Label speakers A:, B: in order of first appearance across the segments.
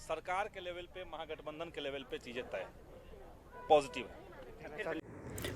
A: सरकार के लेवल पे, महागठबंधन के लेवल पे चीज़ें तय पॉजिटिव है।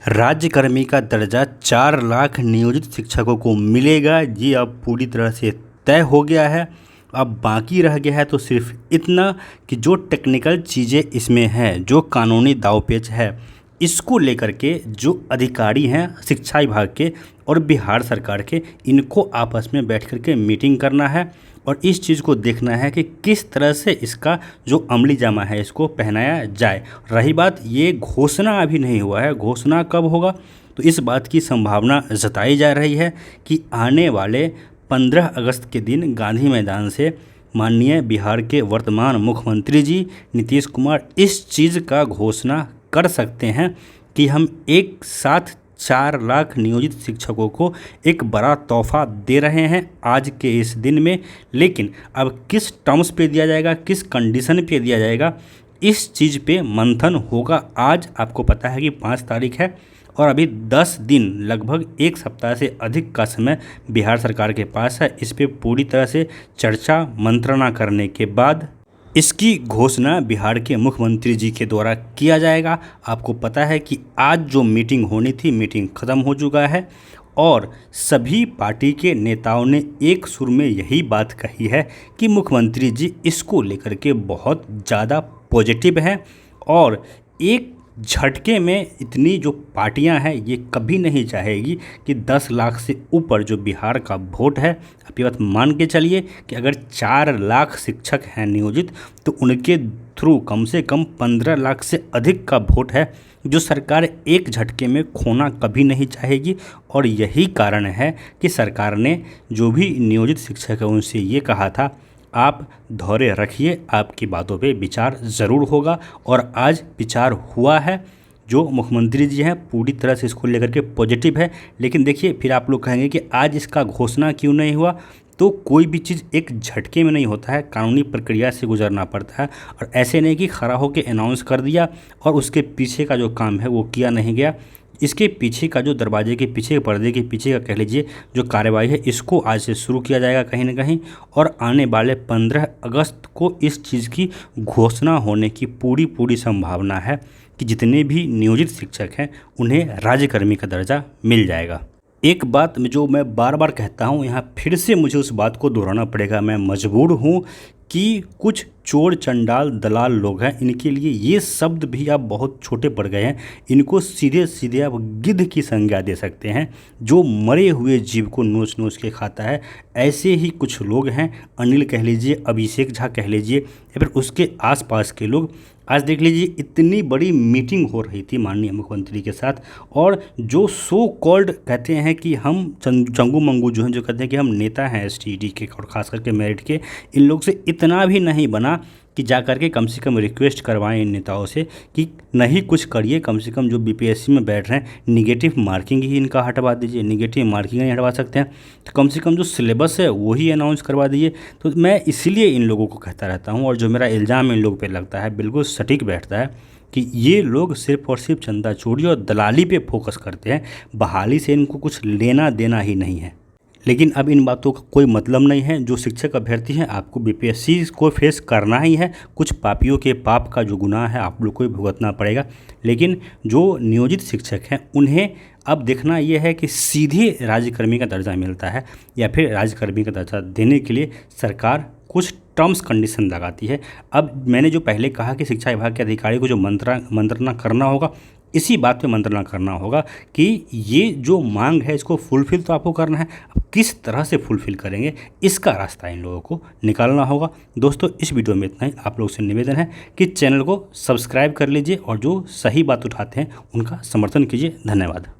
B: राज्यकर्मी का दर्जा 4 लाख नियोजित शिक्षकों को मिलेगा, ये अब पूरी तरह से तय हो गया है। अब बाकी रह गया है तो सिर्फ इतना कि जो टेक्निकल चीज़ें इसमें हैं, जो कानूनी दांवपेच है, इसको लेकर के जो अधिकारी हैं शिक्षा विभाग के और बिहार सरकार के, इनको आपस में बैठ कर के मीटिंग करना है और इस चीज़ को देखना है कि किस तरह से इसका जो अमली जामा है इसको पहनाया जाए। रही बात, ये घोषणा अभी नहीं हुआ है, घोषणा कब होगा तो इस बात की संभावना जताई जा रही है कि आने वाले 15 अगस्त के दिन गांधी मैदान से माननीय बिहार के वर्तमान मुख्यमंत्री जी नीतीश कुमार इस चीज़ का घोषणा कर सकते हैं कि हम एक साथ 4 लाख नियोजित शिक्षकों को एक बड़ा तोहफा दे रहे हैं आज के इस दिन में। लेकिन अब किस टर्म्स पे दिया जाएगा, किस कंडीशन पे दिया जाएगा, इस चीज़ पे मंथन होगा। आज आपको पता है कि 5 तारीख है और अभी 10 दिन, लगभग 1 सप्ताह से अधिक का समय बिहार सरकार के पास है। इस पे पूरी तरह से चर्चा मंत्रणा करने के बाद इसकी घोषणा बिहार के मुख्यमंत्री जी के द्वारा किया जाएगा। आपको पता है कि आज जो मीटिंग होनी थी, मीटिंग ख़त्म हो चुका है और सभी पार्टी के नेताओं ने एक सुर में यही बात कही है कि मुख्यमंत्री जी इसको लेकर के बहुत ज़्यादा पॉजिटिव हैं और एक झटके में इतनी जो पार्टियां हैं ये कभी नहीं चाहेगी कि 10 लाख से ऊपर जो बिहार का वोट है, आप ये बात मान के चलिए कि अगर 4 लाख शिक्षक हैं नियोजित तो उनके थ्रू कम से कम 15 लाख से अधिक का वोट है जो सरकार एक झटके में खोना कभी नहीं चाहेगी। और यही कारण है कि सरकार ने जो भी नियोजित शिक्षक है उनसे ये कहा था, आप धैर्य रखिए, आपकी बातों पे विचार ज़रूर होगा। और आज विचार हुआ है। जो मुख्यमंत्री जी हैं पूरी तरह से इसको लेकर के पॉजिटिव है। लेकिन देखिए, फिर आप लोग कहेंगे कि आज इसका घोषणा क्यों नहीं हुआ, तो कोई भी चीज़ एक झटके में नहीं होता है, कानूनी प्रक्रिया से गुजरना पड़ता है। और ऐसे नहीं कि खड़ा होकर अनाउंस कर दिया और उसके पीछे का जो काम है वो किया नहीं गया। इसके पीछे का जो दरवाजे के पीछे, पर्दे के पीछे का कह लीजिए जो कार्रवाई है, इसको आज से शुरू किया जाएगा कहीं ना कहीं। और आने वाले 15 अगस्त को इस चीज़ की घोषणा होने की पूरी संभावना है कि जितने भी नियोजित शिक्षक हैं उन्हें राज्यकर्मी का दर्जा मिल जाएगा। एक बात जो मैं बार बार कहता हूँ, यहाँ फिर से मुझे उस बात को दोहराना पड़ेगा, मैं मजबूर हूँ कि कुछ चोर चंडाल दलाल लोग हैं, इनके लिए ये शब्द भी अब बहुत छोटे पड़ गए हैं। इनको सीधे सीधे आप गिद्ध की संज्ञा दे सकते हैं, जो मरे हुए जीव को नोच नोच के खाता है। ऐसे ही कुछ लोग हैं, अनिल कह लीजिए, अभिषेक झा कह लीजिए, या फिर उसके आसपास के लोग। आज देख लीजिए, इतनी बड़ी मीटिंग हो रही थी माननीय मुख्यमंत्री के साथ और जो सो कॉल्ड कहते हैं कि हम चंगू मंगू जो हैं, जो कहते हैं कि हम नेता हैं एसटीडी के और ख़ास करके मेरिट के, इन लोग से इतना भी नहीं बना कि जा करके कम से कम रिक्वेस्ट करवाएं इन नेताओं से कि नहीं कुछ करिए, कम से कम जो बीपीएससी में बैठ रहे हैं निगेटिव मार्किंग ही इनका हटवा दीजिए। निगेटिव मार्किंग नहीं हटवा सकते हैं तो कम से कम जो सिलेबस है वही अनाउंस करवा दीजिए। तो मैं इसीलिए इन लोगों को कहता रहता हूँ और जो मेरा इल्ज़ाम इन लोगों पर लगता है बिल्कुल सटीक बैठता है कि ये लोग सिर्फ और सिर्फ चंदा चोरी और दलाली पे फोकस करते हैं, बहाली से इनको कुछ लेना देना ही नहीं है। लेकिन अब इन बातों का कोई मतलब नहीं है। जो शिक्षक अभ्यर्थी हैं, आपको बीपीएससी को फेस करना ही है। कुछ पापियों के पाप का जो गुनाह है आप लोग को भी भुगतना पड़ेगा। लेकिन जो नियोजित शिक्षक हैं उन्हें अब देखना यह है कि सीधे राज्यकर्मी का दर्जा मिलता है या फिर राज्यकर्मी का दर्जा देने के लिए सरकार कुछ टर्म्स कंडीशन लगाती है। अब मैंने जो पहले कहा कि शिक्षा विभाग के अधिकारी को जो मंत्रणा करना होगा, इसी बात पे मंत्रणा करना होगा कि ये जो मांग है इसको फुलफ़िल तो आपको करना है। अब किस तरह से फुलफ़िल करेंगे, इसका रास्ता इन लोगों को निकालना होगा। दोस्तों, इस वीडियो में इतना ही। आप लोग से निवेदन है कि चैनल को सब्सक्राइब कर लीजिए और जो सही बात उठाते हैं उनका समर्थन कीजिए। धन्यवाद।